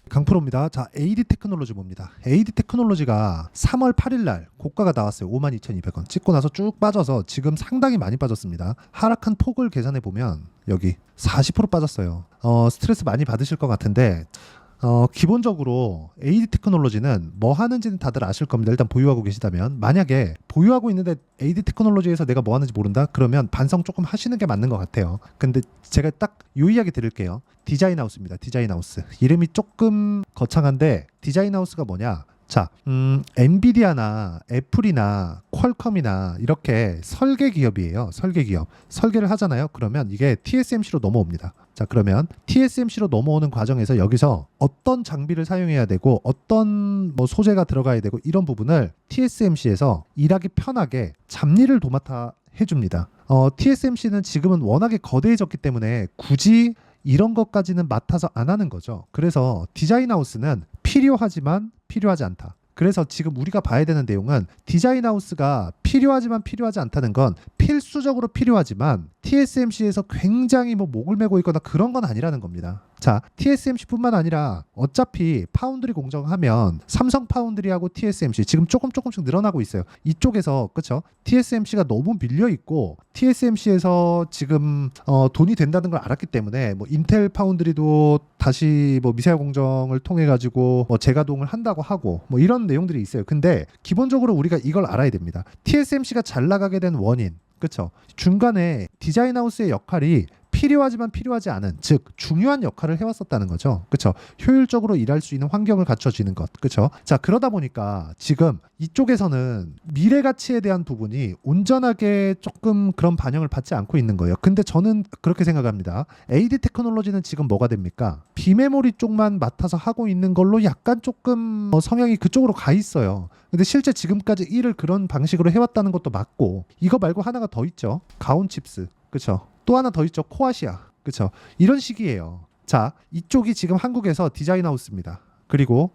강프로입니다. 자, AD 테크놀로지 뭡니다. AD 테크놀로지가 3월 8일 날 고가가 나왔어요. 52,200원. 찍고 나서 쭉 빠져서 지금 상당히 많이 빠졌습니다. 하락한 폭을 계산해 보면 여기 40% 빠졌어요. 스트레스 많이 받으실 것 같은데 기본적으로 AD 테크놀로지는 뭐 하는지는 다들 아실 겁니다. 일단 보유하고 계시다면. 만약에 보유하고 있는데 AD 테크놀로지에서 내가 뭐 하는지 모른다? 그러면 반성 조금 하시는 게 맞는 것 같아요. 근데 제가 딱 요 이야기 드릴게요. 디자인하우스입니다. 디자인하우스. 이름이 조금 거창한데 디자인하우스가 뭐냐? 자, 엔비디아나 애플이나 퀄컴이나 이렇게 설계 기업이에요. 설계 기업. 설계를 하잖아요. 그러면 이게 TSMC로 넘어옵니다. 자, 그러면 TSMC로 넘어오는 과정에서 여기서 어떤 장비를 사용해야 되고 어떤 뭐 소재가 들어가야 되고 이런 부분을 TSMC에서 일하기 편하게 잡일을 도맡아 해줍니다. TSMC는 지금은 워낙에 거대해졌기 때문에 굳이 이런 것까지는 맡아서 안 하는 거죠. 그래서 디자인하우스는 필요하지만 필요하지 않다. 그래서 지금 우리가 봐야 되는 내용은 디자인하우스가 필요하지만 필요하지 않다는 건 필수적으로 필요하지만 TSMC에서 굉장히 뭐 목을 메고 있거나 그런 건 아니라는 겁니다. 자, TSMC뿐만 아니라 어차피 파운드리 공정하면 삼성 파운드리하고 TSMC 지금 조금씩 늘어나고 있어요. 이쪽에서 그렇죠? TSMC가 너무 밀려 있고 TSMC에서 지금 돈이 된다는 걸 알았기 때문에 뭐 인텔 파운드리도 다시 뭐 미세화 공정을 통해 가지고 뭐 재가동을 한다고 하고 뭐 이런 내용들이 있어요. 근데 기본적으로 우리가 이걸 알아야 됩니다. TSMC가 잘 나가게 된 원인, 그렇죠? 중간에 디자인하우스의 역할이 필요하지만 필요하지 않은, 즉 중요한 역할을 해왔었다는 거죠. 그렇죠? 효율적으로 일할 수 있는 환경을 갖춰지는 것. 그렇죠? 자, 그러다 보니까 지금 이쪽에서는 미래 가치에 대한 부분이 온전하게 조금 그런 반영을 받지 않고 있는 거예요. 근데 저는 그렇게 생각합니다. AD 테크놀로지는 지금 뭐가 됩니까? 비메모리 쪽만 맡아서 하고 있는 걸로 약간 조금 성향이 그쪽으로 가 있어요. 근데 실제 지금까지 일을 그런 방식으로 해왔다는 것도 맞고, 이거 말고 하나가 더 있죠. 가온칩스. 그렇죠? 또 하나 더 있죠. 코아시아. 그렇죠? 이런 식이에요. 자, 이쪽이 지금 한국에서 디자인하우스입니다. 그리고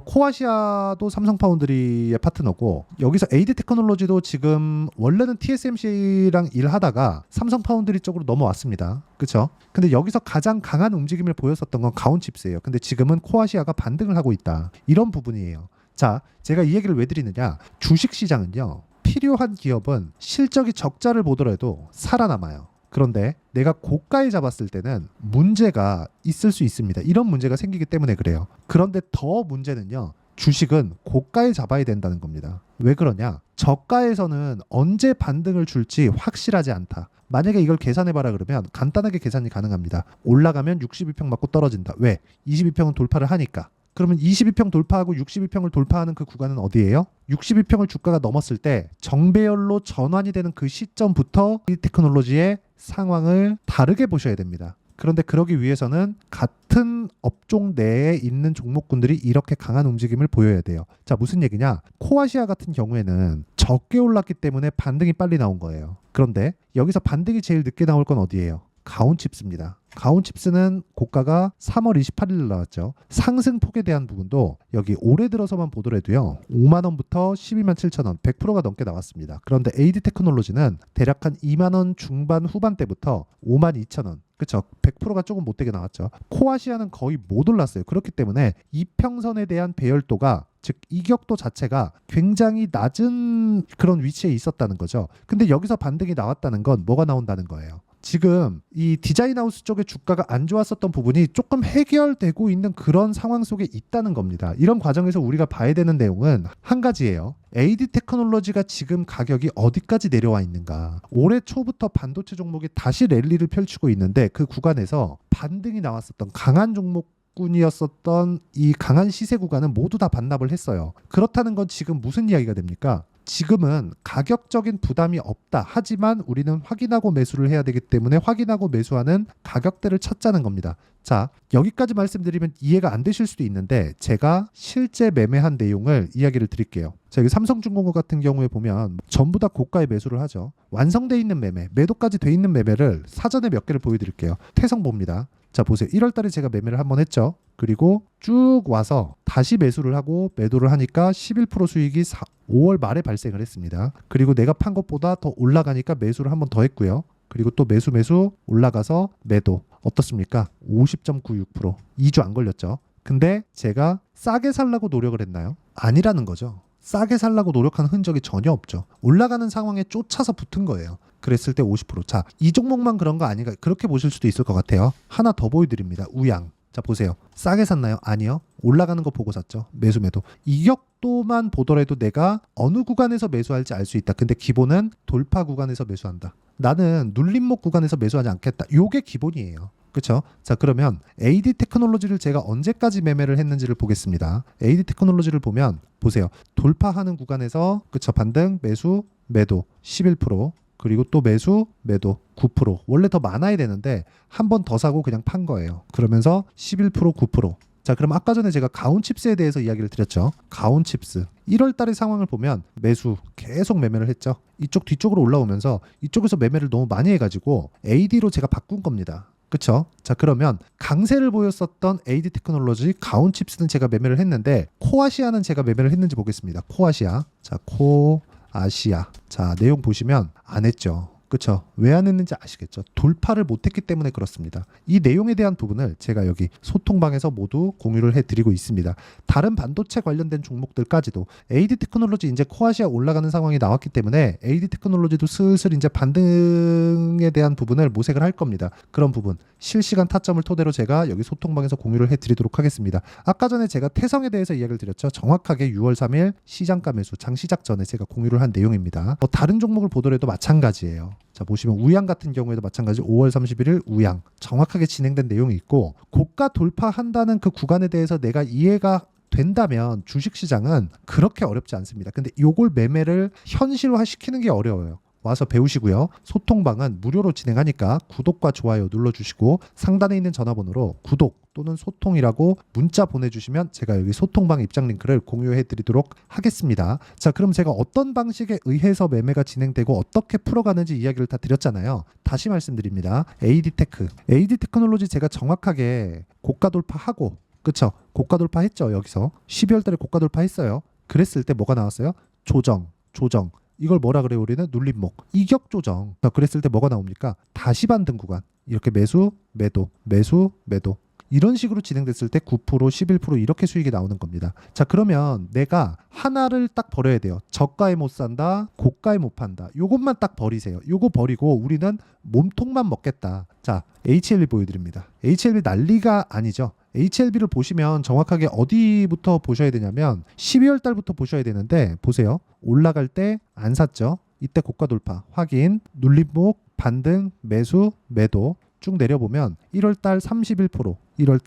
코아시아도 삼성 파운드리의 파트너고, 여기서 AD 테크놀로지도 지금 원래는 TSMC랑 일하다가 삼성 파운드리 쪽으로 넘어왔습니다. 그렇죠? 근데 여기서 가장 강한 움직임을 보였었던 건 가온칩스예요. 근데 지금은 코아시아가 반등을 하고 있다. 이런 부분이에요. 자, 제가 이 얘기를 왜 드리느냐? 주식시장은요, 필요한 기업은 실적이 적자를 보더라도 살아남아요. 그런데 내가 고가에 잡았을 때는 문제가 있을 수 있습니다. 이런 문제가 생기기 때문에 그래요. 그런데 더 문제는요, 주식은 고가에 잡아야 된다는 겁니다. 왜 그러냐? 저가에서는 언제 반등을 줄지 확실하지 않다. 만약에 이걸 계산해봐라 그러면 간단하게 계산이 가능합니다. 올라가면 62평 맞고 떨어진다. 왜? 22평은 돌파를 하니까. 그러면 22평 돌파하고 62평을 돌파하는 그 구간은 어디예요? 62평을 주가가 넘었을 때 정배열로 전환이 되는 그 시점부터 이 테크놀로지의 상황을 다르게 보셔야 됩니다. 그런데 그러기 위해서는 같은 업종 내에 있는 종목군들이 이렇게 강한 움직임을 보여야 돼요. 자, 무슨 얘기냐? 코아시아 같은 경우에는 적게 올랐기 때문에 반등이 빨리 나온 거예요. 그런데 여기서 반등이 제일 늦게 나올 건 어디예요? 가온칩스입니다. 가온칩스는 고가가 3월 28일 나왔죠. 상승폭에 대한 부분도 여기 올해 들어서만 보더라도요, 5만 원부터 12만 7천 원, 100%가 넘게 나왔습니다. 그런데 AD 테크놀로지는 대략 한 2만 원 중반 후반대부터 5만 2천 원, 그렇죠? 100%가 조금 못되게 나왔죠. 코아시아는 거의 못 올랐어요. 그렇기 때문에 이평선에 대한 배열도가, 즉 이격도 자체가 굉장히 낮은 그런 위치에 있었다는 거죠. 근데 여기서 반등이 나왔다는 건 뭐가 나온다는 거예요? 지금 이 디자인하우스 쪽의 주가가 안 좋았었던 부분이 조금 해결되고 있는 그런 상황 속에 있다는 겁니다. 이런 과정에서 우리가 봐야 되는 내용은 한 가지예요. AD 테크놀로지가 지금 가격이 어디까지 내려와 있는가. 올해 초부터 반도체 종목이 다시 랠리를 펼치고 있는데 그 구간에서 반등이 나왔었던 강한 종목군이었었던 이 강한 시세 구간은 모두 다 반납을 했어요. 그렇다는 건 지금 무슨 이야기가 됩니까? 지금은 가격적인 부담이 없다. 하지만 우리는 확인하고 매수를 해야 되기 때문에 확인하고 매수하는 가격대를 찾자는 겁니다. 자, 여기까지 말씀드리면 이해가 안 되실 수도 있는데 제가 실제 매매한 내용을 이야기를 드릴게요. 자, 여기 삼성중공업 같은 경우에 보면 전부 다 고가에 매수를 하죠. 완성돼 있는 매매, 매도까지 돼 있는 매매를 사전에 몇 개를 보여드릴게요. 태성 봅니다. 자, 보세요. 1월 달에 제가 매매를 한번 했죠. 그리고 쭉 와서 다시 매수를 하고 매도를 하니까 11% 수익이 5월 말에 발생을 했습니다. 그리고 내가 판 것보다 더 올라가니까 매수를 한번 더 했고요. 그리고 또 매수 올라가서 매도. 어떻습니까? 50.96%. 2주 안 걸렸죠. 근데 제가 싸게 살라고 노력을 했나요? 아니라는 거죠. 싸게 살라고 노력한 흔적이 전혀 없죠. 올라가는 상황에 쫓아서 붙은 거예요. 그랬을 때 50%. 자, 이 종목만 그런 거 아닌가? 그렇게 보실 수도 있을 것 같아요. 하나 더 보여드립니다. 우양. 자, 보세요. 싸게 샀나요? 아니요. 올라가는 거 보고 샀죠. 매도. 이격도만 보더라도 내가 어느 구간에서 매수할지 알 수 있다. 근데 기본은 돌파 구간에서 매수한다. 나는 눌림목 구간에서 매수하지 않겠다. 요게 기본이에요. 그렇죠? 자, 그러면 AD 테크놀로지를 제가 언제까지 매매를 했는지를 보겠습니다. AD 테크놀로지를 보면 보세요. 돌파하는 구간에서 그쵸? 반등, 매수, 매도 11%, 그리고 또 매수, 매도 9%. 원래 더 많아야 되는데 한 번 더 사고 그냥 판 거예요. 그러면서 11%, 9%. 자, 그럼 아까 전에 제가 가온칩스에 대해서 이야기를 드렸죠. 가온칩스 1월 달의 상황을 보면 매수 계속 매매를 했죠. 이쪽 뒤쪽으로 올라오면서 이쪽에서 매매를 너무 많이 해가지고 AD로 제가 바꾼 겁니다. 그쵸? 자, 그러면 강세를 보였었던 AD 테크놀로지 가온칩스는 제가 매매를 했는데 코아시아는 제가 매매를 했는지 보겠습니다. 코아시아. 자, 코아시아. 자, 내용 보시면 안 했죠. 그쵸? 왜 안 했는지 아시겠죠? 돌파를 못했기 때문에 그렇습니다. 이 내용에 대한 부분을 제가 여기 소통방에서 모두 공유를 해드리고 있습니다. 다른 반도체 관련된 종목들까지도 AD 테크놀로지 이제 코아시아 올라가는 상황이 나왔기 때문에 AD 테크놀로지도 슬슬 이제 반등에 대한 부분을 모색을 할 겁니다. 그런 부분 실시간 타점을 토대로 제가 여기 소통방에서 공유를 해드리도록 하겠습니다. 아까 전에 제가 태성에 대해서 이야기를 드렸죠. 정확하게 6월 3일 시장가 매수 장 시작 전에 제가 공유를 한 내용입니다. 다른 종목을 보더라도 마찬가지예요. 자, 보시면 우양 같은 경우에도 마찬가지 5월 31일 우양 정확하게 진행된 내용이 있고 고가 돌파한다는 그 구간에 대해서 내가 이해가 된다면 주식시장은 그렇게 어렵지 않습니다. 근데 요걸 매매를 현실화 시키는 게 어려워요. 와서 배우시고요. 소통방은 무료로 진행하니까 구독과 좋아요 눌러주시고 상단에 있는 전화번호로 구독 또는 소통이라고 문자 보내주시면 제가 여기 소통방 입장 링크를 공유해 드리도록 하겠습니다. 자, 그럼 제가 어떤 방식에 의해서 매매가 진행되고 어떻게 풀어가는지 이야기를 다 드렸잖아요. 다시 말씀드립니다. AD 테크놀로지 제가 정확하게 고가 돌파하고 그쵸? 고가 돌파했죠. 여기서 12월 달에 고가 돌파했어요. 그랬을 때 뭐가 나왔어요? 조정. 이걸 뭐라 그래요? 우리는 눌림목. 이격 조정. 그랬을 때 뭐가 나옵니까? 다시 반등 구간. 이렇게 매수, 매도. 이런 식으로 진행됐을 때 9%, 11% 이렇게 수익이 나오는 겁니다. 자, 그러면 내가 하나를 딱 버려야 돼요. 저가에 못 산다, 고가에 못 판다. 요것만 딱 버리세요. 요거 버리고 우리는 몸통만 먹겠다. 자, HLB 보여드립니다. HLB 난리가 아니죠. HLB를 보시면 정확하게 어디부터 보셔야 되냐면 12월 달부터 보셔야 되는데 보세요. 올라갈 때 안 샀죠. 이때 고가 돌파 확인, 눌림목, 반등, 매수, 매도 쭉 내려보면 1월 달 31%, 1월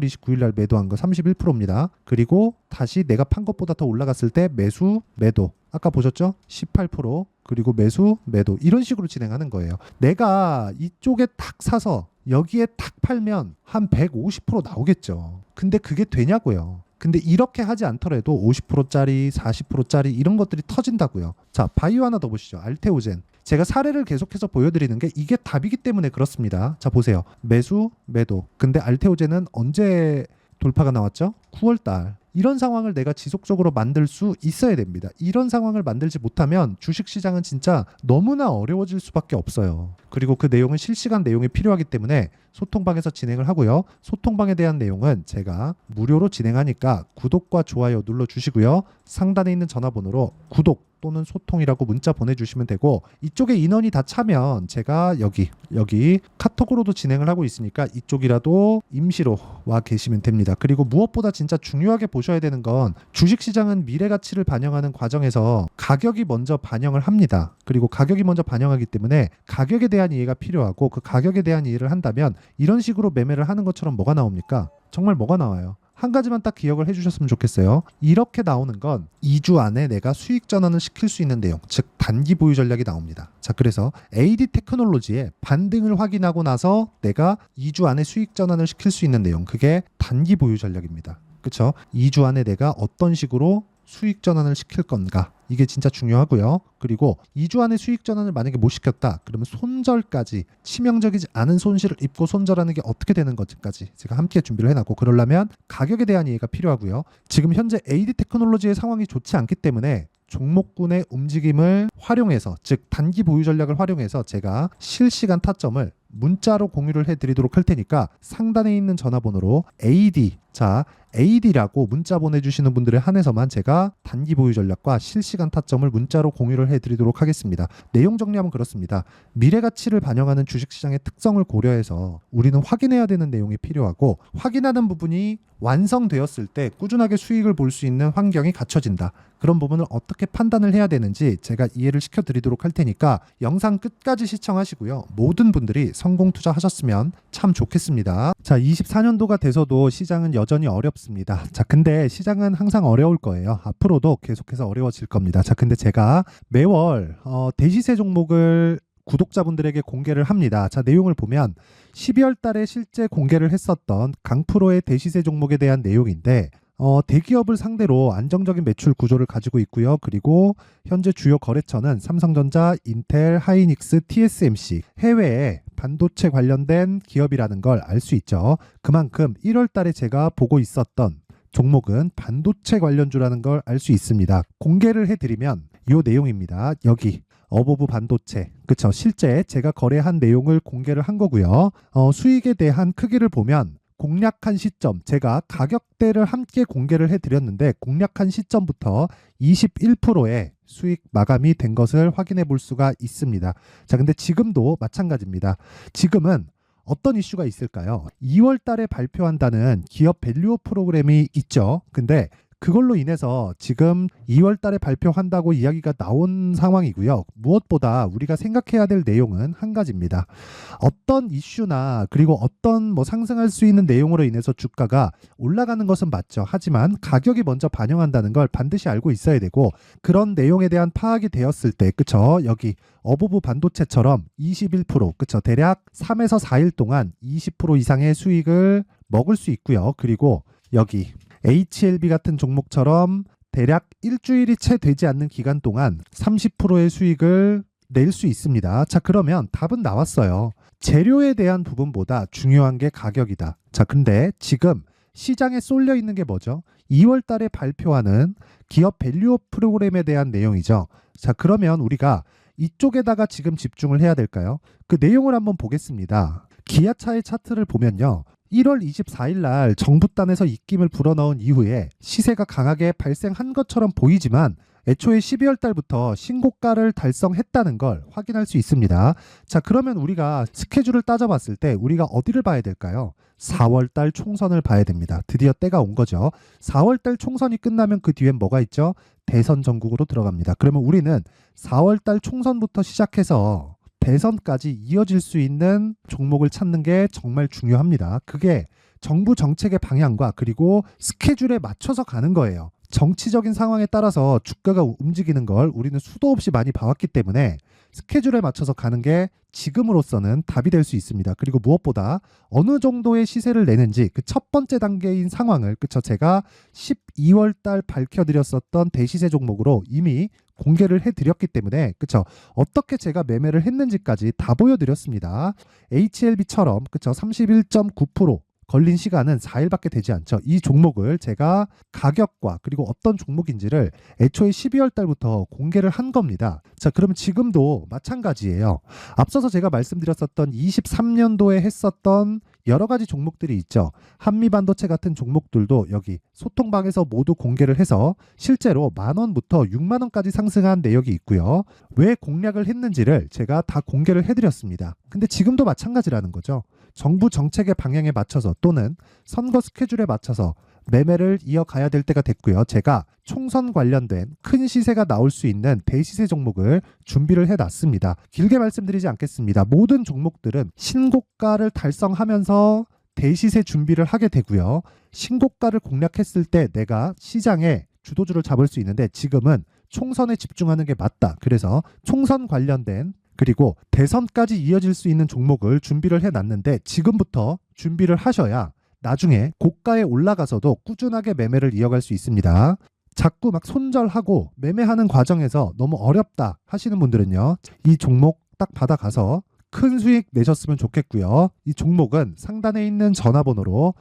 29일 날 매도한 거 31%입니다. 그리고 다시 내가 판 것보다 더 올라갔을 때 매수, 매도. 아까 보셨죠? 18%, 그리고 매수, 매도. 이런 식으로 진행하는 거예요. 내가 이쪽에 탁 사서 여기에 탁 팔면 한 150% 나오겠죠. 근데 그게 되냐고요. 근데 이렇게 하지 않더라도 50%짜리, 40%짜리 이런 것들이 터진다고요. 자, 바이오 하나 더 보시죠. 알테오젠. 제가 사례를 계속해서 보여드리는 게 이게 답이기 때문에 그렇습니다. 자, 보세요. 매수, 매도. 근데 알테오젠은 언제 돌파가 나왔죠? 9월 달. 이런 상황을 내가 지속적으로 만들 수 있어야 됩니다. 이런 상황을 만들지 못하면 주식시장은 진짜 너무나 어려워질 수밖에 없어요. 그리고 그 내용은 실시간 내용이 필요하기 때문에 소통방에서 진행을 하고요. 소통방에 대한 내용은 제가 무료로 진행하니까 구독과 좋아요 눌러주시고요. 상단에 있는 전화번호로 구독 또는 소통이라고 문자 보내주시면 되고 이쪽에 인원이 다 차면 제가 여기 카톡으로도 진행을 하고 있으니까 이쪽이라도 임시로 와 계시면 됩니다. 그리고 무엇보다 진짜 중요하게 보셔야 되는 건 주식시장은 미래 가치를 반영하는 과정에서 가격이 먼저 반영을 합니다. 그리고 가격이 먼저 반영하기 때문에 가격에 대한 이해가 필요하고 그 가격에 대한 이해를 한다면 이런 식으로 매매를 하는 것처럼 뭐가 나옵니까? 정말 뭐가 나와요? 한 가지만 딱 기억을 해주셨으면 좋겠어요. 이렇게 나오는 건 2주 안에 내가 수익 전환을 시킬 수 있는 내용, 즉 단기 보유 전략이 나옵니다. 자, 그래서 AD 테크놀로지의 반등을 확인하고 나서 내가 2주 안에 수익 전환을 시킬 수 있는 내용, 그게 단기 보유 전략입니다. 그렇죠? 2주 안에 내가 어떤 식으로 수익 전환을 시킬 건가, 이게 진짜 중요하고요. 그리고 2주 안에 수익 전환을 만약에 못 시켰다 그러면 손절까지, 치명적이지 않은 손실을 입고 손절하는 게 어떻게 되는 것까지 제가 함께 준비를 해놨고, 그러려면 가격에 대한 이해가 필요하고요. 지금 현재 AD 테크놀로지의 상황이 좋지 않기 때문에 종목군의 움직임을 활용해서, 즉 단기 보유 전략을 활용해서 제가 실시간 타점을 문자로 공유를 해드리도록 할 테니까 상단에 있는 전화번호로 AD, 자 AD라고 문자 보내주시는 분들에 한해서만 제가 단기 보유 전략과 실시간 타점을 문자로 공유를 해드리도록 하겠습니다. 내용 정리하면 그렇습니다. 미래 가치를 반영하는 주식시장의 특성을 고려해서 우리는 확인해야 되는 내용이 필요하고, 확인하는 부분이 완성되었을 때 꾸준하게 수익을 볼 수 있는 환경이 갖춰진다. 그런 부분을 어떻게 판단을 해야 되는지 제가 이해를 시켜드리도록 할 테니까 영상 끝까지 시청하시고요. 모든 분들이 성공 투자하셨으면 참 좋겠습니다. 자, 24년도가 돼서도 시장은 여전히 어렵습니다. 자, 근데 시장은 항상 어려울 거예요. 앞으로도 계속해서 어려워질 겁니다. 자, 근데 제가 매월 대시세 종목을 구독자분들에게 공개를 합니다. 자, 내용을 보면 12월 달에 실제 공개를 했었던 강프로의 대시세 종목에 대한 내용인데, 대기업을 상대로 안정적인 매출 구조를 가지고 있고요. 그리고 현재 주요 거래처는 삼성전자, 인텔, 하이닉스, TSMC, 해외에 반도체 관련된 기업이라는 걸 알 수 있죠. 그만큼 1월 달에 제가 보고 있었던 종목은 반도체 관련주라는 걸 알 수 있습니다. 공개를 해드리면 이 내용입니다. 여기 어보브 반도체, 그쵸? 실제 제가 거래한 내용을 공개를 한 거고요. 수익에 대한 크기를 보면 공략한 시점, 제가 가격대를 함께 공개를 해드렸는데 공략한 시점부터 21%의 수익 마감이 된 것을 확인해 볼 수가 있습니다. 자, 근데 지금도 마찬가지입니다. 지금은 어떤 이슈가 있을까요? 2월 달에 발표한다는 기업 밸류업 프로그램이 있죠. 근데 그걸로 인해서 지금 2월 달에 발표한다고 이야기가 나온 상황이고요. 무엇보다 우리가 생각해야 될 내용은 한 가지입니다. 어떤 이슈나 그리고 어떤 상승할 수 있는 내용으로 인해서 주가가 올라가는 것은 맞죠. 하지만 가격이 먼저 반영한다는 걸 반드시 알고 있어야 되고, 그런 내용에 대한 파악이 되었을 때, 그쵸? 여기 어보브 반도체처럼 21%, 그쵸? 대략 3에서 4일 동안 20% 이상의 수익을 먹을 수 있고요. 그리고 여기 HLB 같은 종목처럼 대략 일주일이 채 되지 않는 기간 동안 30%의 수익을 낼 수 있습니다. 자, 그러면 답은 나왔어요. 재료에 대한 부분보다 중요한 게 가격이다. 자, 근데 지금 시장에 쏠려 있는 게 뭐죠? 2월 달에 발표하는 기업 밸류업 프로그램에 대한 내용이죠. 자, 그러면 우리가 이쪽에다가 지금 집중을 해야 될까요? 그 내용을 한번 보겠습니다. 기아차의 차트를 보면요. 1월 24일 날 정부단에서 입김을 불어넣은 이후에 시세가 강하게 발생한 것처럼 보이지만 애초에 12월 달부터 신고가를 달성했다는 걸 확인할 수 있습니다. 자, 그러면 우리가 스케줄을 따져봤을 때 우리가 어디를 봐야 될까요? 4월 달 총선을 봐야 됩니다. 드디어 때가 온 거죠. 4월 달 총선이 끝나면 그 뒤엔 뭐가 있죠? 대선 전국으로 들어갑니다. 그러면 우리는 4월 달 총선부터 시작해서 대선까지 이어질 수 있는 종목을 찾는 게 정말 중요합니다. 그게 정부 정책의 방향과 그리고 스케줄에 맞춰서 가는 거예요. 정치적인 상황에 따라서 주가가 움직이는 걸 우리는 수도 없이 많이 봐왔기 때문에 스케줄에 맞춰서 가는 게 지금으로서는 답이 될 수 있습니다. 그리고 무엇보다 어느 정도의 시세를 내는지 그 첫 번째 단계인 상황을, 그쵸? 제가 12월 달 밝혀드렸었던 대시세 종목으로 이미 공개를 해드렸기 때문에, 그쵸? 어떻게 제가 매매를 했는지까지 다 보여드렸습니다. HLB처럼, 그쵸? 31.9% 걸린 시간은 4일밖에 되지 않죠. 이 종목을 제가 가격과 그리고 어떤 종목인지를 애초에 12월 달부터 공개를 한 겁니다. 자, 그러면 지금도 마찬가지예요. 앞서서 제가 말씀드렸었던 23년도에 했었던 여러 가지 종목들이 있죠. 한미반도체 같은 종목들도 여기 소통방에서 모두 공개를 해서 실제로 10,000원부터 60,000원까지 상승한 내역이 있고요. 왜 공략을 했는지를 제가 다 공개를 해드렸습니다. 근데 지금도 마찬가지라는 거죠. 정부 정책의 방향에 맞춰서 또는 선거 스케줄에 맞춰서 매매를 이어가야 될 때가 됐고요. 제가 총선 관련된 큰 시세가 나올 수 있는 대시세 종목을 준비를 해놨습니다. 길게 말씀드리지 않겠습니다. 모든 종목들은 신고가를 달성하면서 대시세 준비를 하게 되고요. 신고가를 공략했을 때 내가 시장에 주도주를 잡을 수 있는데 지금은 총선에 집중하는 게 맞다. 그래서 총선 관련된 그리고 대선까지 이어질 수 있는 종목을 준비를 해놨는데 지금부터 준비를 하셔야 나중에 고가에 올라가서도 꾸준하게 매매를 이어갈 수 있습니다. 자꾸 막 손절하고 매매하는 과정에서 너무 어렵다 하시는 분들은요. 이 종목 딱 받아가서 큰 수익 내셨으면 좋겠고요. 이 종목은 상단에 있는 전화번호로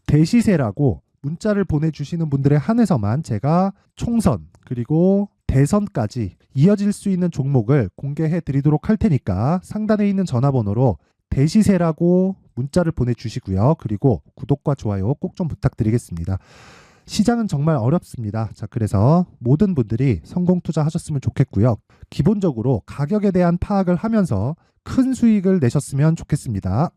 대시세라고 문자를 보내주시는 분들에 한해서만 제가 총선 그리고 대선까지 이어질 수 있는 종목을 공개해 드리도록 할 테니까 상단에 있는 전화번호로 대시세라고 문자를 보내주시고요. 그리고 구독과 좋아요 꼭 좀 부탁드리겠습니다. 시장은 정말 어렵습니다. 자, 그래서 모든 분들이 성공 투자하셨으면 좋겠고요. 기본적으로 가격에 대한 파악을 하면서 큰 수익을 내셨으면 좋겠습니다.